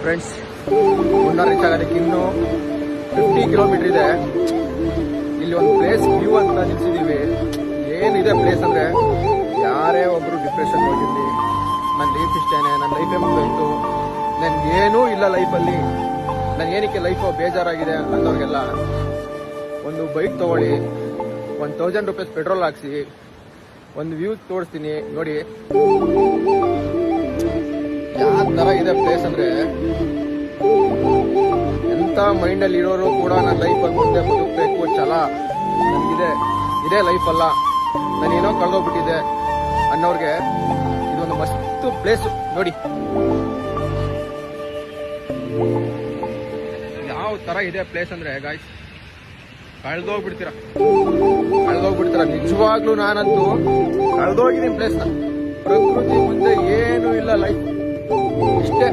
Friends, Munnar reach ಆಗೋದಕ್ಕೆ ಇನ್ನೂ 50 kilometre ಇದೆ. ಇಲ್ಲಿ ಒಂದು ಪ್ಲೇಸ್ ವ್ಯೂ ಅಂತ ನಿಲ್ಸಿದೀವಿ. ಏನಿದೆ ಪ್ಲೇಸ್ ಅಂದ್ರೆ, ಯಾರೇ ಒಬ್ರು ಡಿಪ್ರೆಷನ್ ಹೋಗಿರ್ಲಿ, ನನ್ನ ಲೈಫ್ ಇಷ್ಟೇನೆ, ನನ್ನ ಲೈಫೇ ಮುಗಿದೋಯ್ತು, ನನ್ಗೇನೂ ಇಲ್ಲ ಲೈಫಲ್ಲಿ, ನನ್ ಏನಕ್ಕೆ ಲೈಫು ಬೇಜಾರಾಗಿದೆ ಅನ್ನೋರಿಗೆಲ್ಲ ಒಂದು ಬೈಕ್ ತಗೊಳ್ಳಿ, 1000 ರೂಪೀಸ್ ಪೆಟ್ರೋಲ್ ಹಾಕ್ಸಿ, ಒಂದು ವ್ಯೂ ತೋರಿಸ್ತೀನಿ ನೋಡಿ. ಯಾವ ತರ ಇದೆ ಪ್ಲೇಸ್ ಅಂದ್ರೆ, ಎಂತ ಮೈಂಡ್ ಅಲ್ಲಿ ಇರೋರು ಕೂಡ ನನ್ನ ಲೈಫಲ್ಲಿ ಮುಂದೆ ಬದುಕಬೇಕು ಛಲ ನನಗಿದೆ, ಇದೇ ಲೈಫ್ ಅಲ್ಲ, ನಾನೇನೋ ಕಳೆದೋಗ್ಬಿಟ್ಟಿದೆ ಅನ್ನೋರ್ಗೆ ಇದೊಂದು ಮಸ್ತ್ ಪ್ಲೇಸ್ ನೋಡಿ. ಯಾವ ತರ ಇದೆ ಪ್ಲೇಸ್ ಅಂದ್ರೆ ಗಾಯ್ಸ್, ಕಳೆದೋಗ್ಬಿಡ್ತೀರ. ನಿಜವಾಗ್ಲೂ ನಾನಂತೂ ಕಳೆದೋಗಿದ್ದೀನಿ ಪ್ಲೇಸ್ನ. ಪ್ರಕೃತಿ ಮುಂದೆ ಏನೂ ಇಲ್ಲ, ಲೈಫ್ ಇಷ್ಟೇ.